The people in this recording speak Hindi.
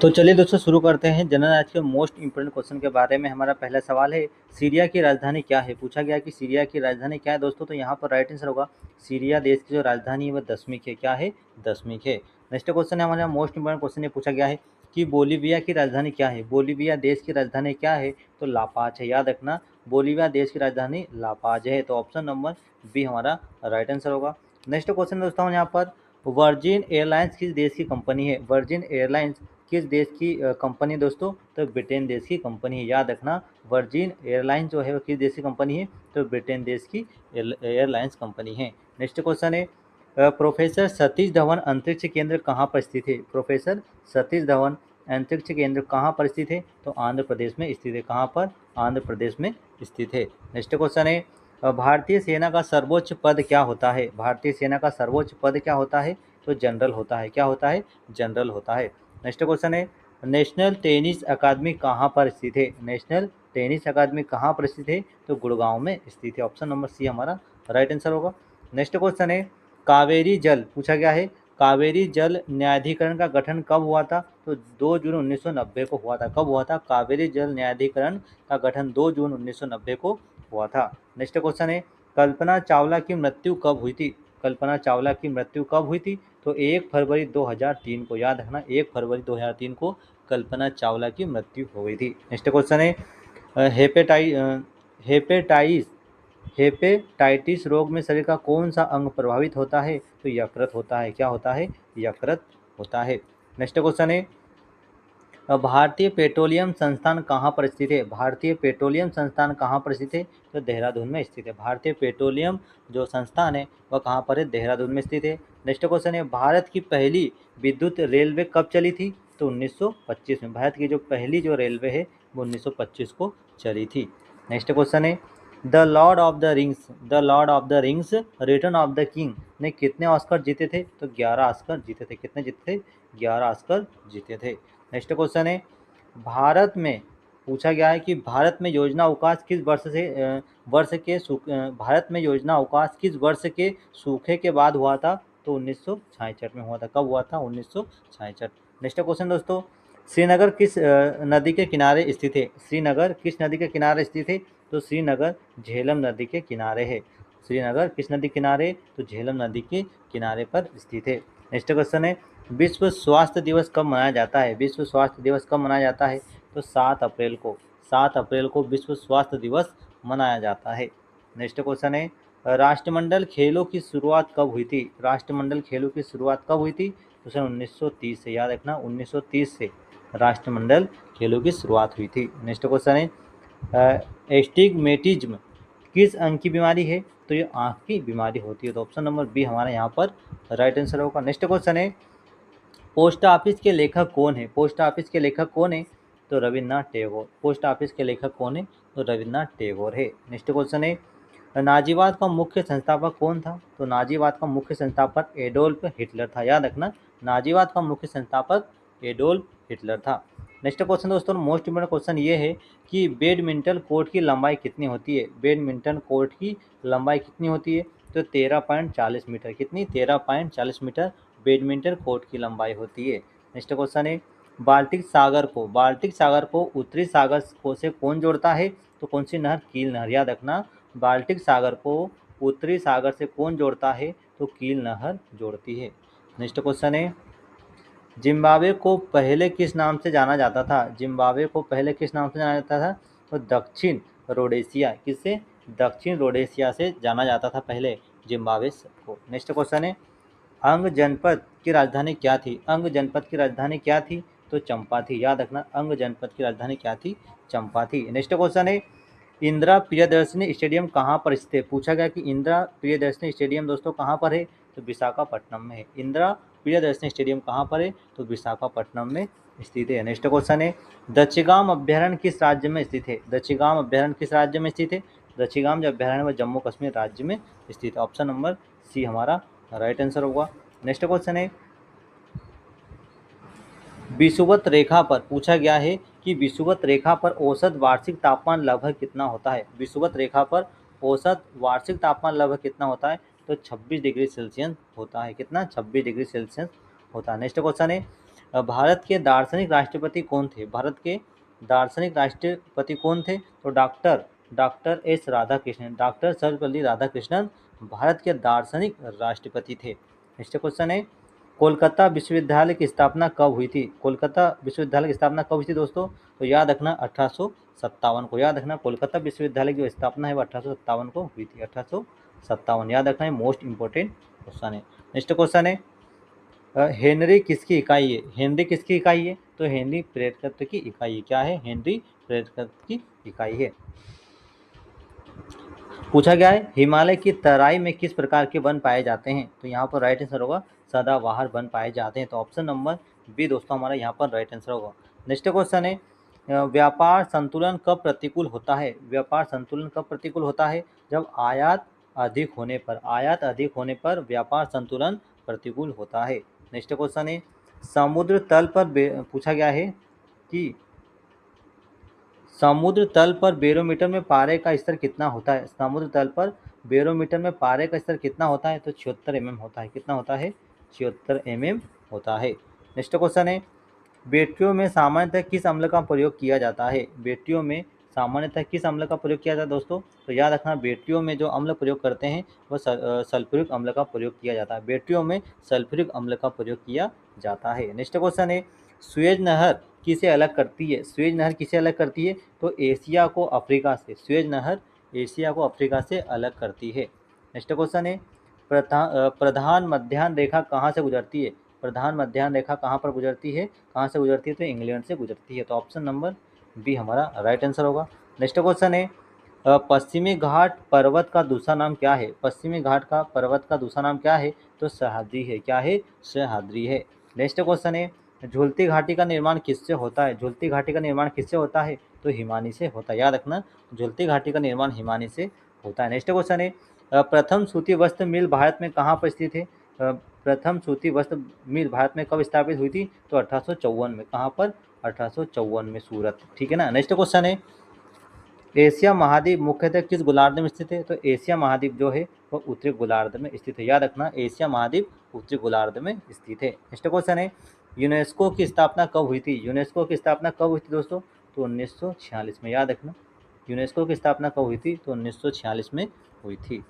तो चलिए दोस्तों शुरू करते हैं जनरल आज के मोस्ट इंपोर्टेंट क्वेश्चन के बारे में। हमारा पहला सवाल है, सीरिया की राजधानी क्या है। पूछा गया कि सीरिया की राजधानी क्या है दोस्तों। तो यहाँ पर राइट आंसर होगा सीरिया देश की जो राजधानी है वह दशमिक है। क्या है? दशमिक है। नेक्स्ट क्वेश्चन है हमारा मोस्ट इंपोर्टेंट क्वेश्चन ये पूछा गया है कि बोलीविया की राजधानी क्या है। बोलीविया देश की राजधानी क्या है? तो लापाज है। याद रखना, बोलीविया देश की राजधानी लापाज है। तो ऑप्शन नंबर बी हमारा राइट आंसर होगा। नेक्स्ट क्वेश्चन दोस्तों यहाँ पर, वर्जिन एयरलाइंस किस देश की कंपनी है। वर्जिन एयरलाइंस किस देश की कंपनी दोस्तों? तो ब्रिटेन देश की कंपनी है। याद रखना, वर्जिन एयरलाइंस जो है वो किस देश की कंपनी है? तो ब्रिटेन देश की एयरलाइंस कंपनी है। नेक्स्ट क्वेश्चन है, प्रोफेसर सतीश धवन अंतरिक्ष केंद्र कहाँ पर स्थित है। प्रोफेसर सतीश धवन अंतरिक्ष केंद्र कहाँ पर स्थित है? तो आंध्र प्रदेश में स्थित है। कहाँ पर? आंध्र प्रदेश में स्थित है। नेक्स्ट क्वेश्चन है, भारतीय सेना का सर्वोच्च पद क्या होता है। भारतीय सेना का सर्वोच्च पद क्या होता है? तो जनरल होता है। क्या होता है? जनरल होता है। नेक्स्ट क्वेश्चन है, नेशनल टेनिस अकादमी कहाँ पर स्थित है। नेशनल टेनिस अकादमी कहाँ पर स्थित है? तो गुड़गांव में स्थित है। ऑप्शन नंबर सी हमारा राइट आंसर होगा। नेक्स्ट क्वेश्चन है, कावेरी जल पूछा गया है, कावेरी जल न्यायाधिकरण का गठन कब हुआ था। तो 2 जून 1990 को हुआ था। कब हुआ था? कावेरी जल न्यायाधिकरण का गठन 2 जून 1990 को हुआ था। नेक्स्ट क्वेश्चन है, कल्पना चावला की मृत्यु कब हुई थी। कल्पना चावला की मृत्यु कब हुई थी? तो 1 फरवरी 2003 को। याद रखना, 1 फरवरी 2003 को कल्पना चावला की मृत्यु हो गई थी। नेक्स्ट क्वेश्चन है, हेपेटाइटिस हेपेटाइटिस रोग में शरीर का कौन सा अंग प्रभावित होता है। तो यकृत होता है। क्या होता है? यकृत होता है। नेक्स्ट क्वेश्चन है, भारतीय पेट्रोलियम संस्थान कहाँ पर स्थित है। भारतीय पेट्रोलियम संस्थान कहाँ पर स्थित है? तो देहरादून में स्थित है। भारतीय पेट्रोलियम जो संस्थान है वह कहाँ पर है? देहरादून में स्थित है। नेक्स्ट क्वेश्चन है, भारत की पहली विद्युत रेलवे कब चली थी। तो 1925 में। भारत की जो पहली जो रेलवे है वो 1925 को चली थी। नेक्स्ट क्वेश्चन है, the Lord of the rings return of the king ने कितने ऑस्कर जीते थे। तो 11 ऑस्कर जीते थे। कितने जीते थे? 11 ऑस्कर जीते थे। नेक्स्ट क्वेश्चन है, भारत में पूछा गया है कि भारत में योजना अवकाश किस भारत में योजना अवकाश किस वर्ष के सूखे के बाद हुआ था। तो 1966 में हुआ था। कब हुआ था? 1966। नेक्स्ट क्वेश्चन दोस्तों, श्रीनगर किस नदी के किनारे स्थित है। श्रीनगर किस नदी के किनारे स्थित है? तो श्रीनगर झेलम नदी के किनारे है। श्रीनगर किस नदी किनारे? तो झेलम नदी के किनारे पर स्थित है। नेक्स्ट क्वेश्चन है, विश्व स्वास्थ्य दिवस कब मनाया जाता है। विश्व स्वास्थ्य दिवस कब मनाया जाता है? तो 7 अप्रैल को। 7 अप्रैल को विश्व स्वास्थ्य दिवस मनाया जाता है। नेक्स्ट क्वेश्चन है, राष्ट्रमंडल खेलों की शुरुआत कब हुई थी। राष्ट्रमंडल खेलों की शुरुआत कब हुई थी? तो सन 1930 से। याद रखना, 1930 से राष्ट्रमंडल खेलों की शुरुआत हुई थी। नेक्स्ट क्वेश्चन है, एस्टिग्मेटिज्म किस अंग की बीमारी है। तो ये आँख की बीमारी होती है। तो ऑप्शन नंबर बी हमारा यहाँ पर राइट आंसर होगा। नेक्स्ट क्वेश्चन है, पोस्ट ऑफिस के लेखक कौन है। पोस्ट ऑफिस के लेखक कौन है? तो रविन्द्रनाथ टैगोर। पोस्ट ऑफिस के लेखक कौन है? तो रविन्द्रनाथ टैगोर है। नेक्स्ट क्वेश्चन है, नाजीवाद का मुख्य संस्थापक कौन था। तो नाजीवाद का मुख्य संस्थापक एडोल्फ हिटलर था। याद रखना, नाजीवाद का मुख्य संस्थापक एडोल्फ हिटलर था। नेक्स्ट क्वेश्चन दोस्तों, मोस्ट इंपोर्टेंट क्वेश्चन ये है कि बैडमिंटन कोर्ट की लंबाई कितनी होती है। बैडमिंटन कोर्ट की लंबाई कितनी होती है? तो 13.40 मीटर। कितनी? 13.40 मीटर बैडमिंटन कोर्ट की लंबाई होती है। नेक्स्ट क्वेश्चन है, बाल्टिक सागर को उत्तरी सागर को से कौन जोड़ता है। तो कौन सी नहर? कील नहर। याद रखना, बाल्टिक सागर को उत्तरी सागर से कौन जोड़ता है। तो कील नहर जोड़ती है। नेक्स्ट क्वेश्चन है, जिम्बाब्वे को पहले किस नाम से जाना जाता था। जिम्बाब्वे को पहले किस नाम से जाना जाता था? तो दक्षिण रोडेशिया। किससे? दक्षिण रोडेशिया से जाना जाता था पहले जिम्बाब्वे को। नेक्स्ट क्वेश्चन है, अंग जनपद की राजधानी क्या थी। अंग जनपद की राजधानी क्या थी? तो चंपा थी। याद रखना, अंग जनपद की राजधानी क्या थी? चंपा थी। नेक्स्ट क्वेश्चन है, इंदिरा प्रियदर्शनी स्टेडियम कहाँ पर स्थित है। पूछा गया कि इंदिरा प्रियदर्शनी स्टेडियम दोस्तों कहाँ पर है। तो विशाखापट्टनम में है। इंदिरा प्रियदर्शनी स्टेडियम कहाँ पर है? तो विशाखापट्टनम में स्थित है। नेक्स्ट क्वेश्चन है, दक्षिगाम अभ्यारण्य किस राज्य में स्थित है। दक्षिगाम अभ्यारण्य किस राज्य में स्थित है? दक्षिगाम जो अभ्यारण्य है जम्मू कश्मीर राज्य में स्थित है। ऑप्शन नंबर सी हमारा राइट आंसर होगा। नेक्स्ट क्वेश्चन है, विषुवत रेखा पर पूछा गया है कि विषुवत रेखा पर औसत वार्षिक तापमान लगभग कितना होता है। विषुवत रेखा पर औसत वार्षिक तापमान लगभग कितना होता है? तो 26 डिग्री सेल्सियस होता है। कितना? 26 डिग्री सेल्सियस होता है। नेक्स्ट क्वेश्चन है, भारत के दार्शनिक राष्ट्रपति कौन थे? भारत के दार्शनिक राष्ट्रपति कौन थे? तो doctor doctor S Radhakrishnan, doctor Sarvepalli Radhakrishnan Bharat के दार्शनिक राष्ट्रपति थे। नेक्स्ट क्वेश्चन है, कोलकाता विश्वविद्यालय की स्थापना कब हुई थी? कोलकाता विश्वविद्यालय की स्थापना कब हुई थी दोस्तों? तो याद रखना 1857 को, याद रखना कोलकाता विश्वविद्यालय की जो स्थापना है वो 1857 को हुई थी। 1857 याद रखना है, मोस्ट इंपॉर्टेंट क्वेश्चन है। नेक्स्ट क्वेश्चन है, हेनरी किसकी इकाई है? हेनरी किसकी इकाई है? तो हेनरी प्रेरकत्व की इकाई है। क्या है? हेनरी प्रेरकत्व की इकाई है। पूछा गया है, हिमालय की तराई में किस प्रकार के वन पाए जाते हैं? तो यहाँ पर राइट आंसर होगा सदाबहार वन पाए जाते हैं। तो ऑप्शन नंबर बी दोस्तों हमारा यहाँ पर राइट आंसर होगा। नेक्स्ट क्वेश्चन है, व्यापार संतुलन कब प्रतिकूल होता है? व्यापार संतुलन कब प्रतिकूल होता है? जब आयात अधिक होने पर, आयात अधिक होने पर व्यापार संतुलन प्रतिकूल होता है। नेक्स्ट क्वेश्चन है, समुद्र तल पर पूछा गया है कि समुद्र तल पर बैरोमीटर में पारे का स्तर कितना होता है? समुद्र तल पर बैरोमीटर में पारे का स्तर कितना होता है? तो 76 mm होता है। कितना होता है? 76 mm होता है। नेक्स्ट क्वेश्चन है, बैटरियों में सामान्यतः किस अम्ल का प्रयोग किया जाता है? बैटरियों में सामान्यतः किस अम्ल का प्रयोग किया जाता है दोस्तों? तो याद रखना, बैटरियों में जो अम्ल प्रयोग करते हैं वह सल्फ्यूरिक अम्ल का प्रयोग किया जाता है। बैटरियों में सल्फ्यूरिक अम्ल का प्रयोग किया जाता है। नेक्स्ट क्वेश्चन है, सुएज नहर किसे अलग करती है? सुएज नहर किसे अलग करती है? तो एशिया को अफ्रीका से, सुएज नहर एशिया को अफ्रीका से अलग करती है। नेक्स्ट क्वेश्चन है, प्रधान मध्याह्न रेखा कहाँ से गुजरती है? प्रधान मध्याह्न रेखा कहाँ पर गुजरती है? कहाँ से गुजरती है? तो इंग्लैंड से गुजरती है। तो ऑप्शन नंबर बी हमारा राइट आंसर होगा। नेक्स्ट क्वेश्चन है, पश्चिमी घाट पर्वत का दूसरा नाम क्या है? पश्चिमी घाट का पर्वत का दूसरा नाम क्या है? तो सह्याद्री है। क्या है? सह्याद्री है। नेक्स्ट क्वेश्चन है, झुलती घाटी का निर्माण किससे होता है? झुलती घाटी का निर्माण किससे होता है? तो हिमानी से होता है। याद रखना, झुलती घाटी का निर्माण हिमानी से होता है। नेक्स्ट क्वेश्चन है, प्रथम सूती वस्त्र मिल भारत में कहाँ पर स्थित है? प्रथम सूती वस्त्र मिल भारत में कब स्थापित हुई थी? तो 1854 में। कहाँ पर? 1854 में, सूरत। ठीक है ना। नेक्स्ट क्वेश्चन है, एशिया महाद्वीप मुख्यतः किस गोलार्ध में स्थित है? तो एशिया महाद्वीप जो है वह उत्तरी गोलार्ध में स्थित है। याद रखना, एशिया महाद्वीप उत्तरी गोलार्ध में स्थित है। नेक्स्ट क्वेश्चन है, यूनेस्को की स्थापना कब हुई थी? यूनेस्को की स्थापना कब हुई थी दोस्तों? तो 1946 में। याद रखना, यूनेस्को की स्थापना कब हुई थी? तो 1946 में हुई थी।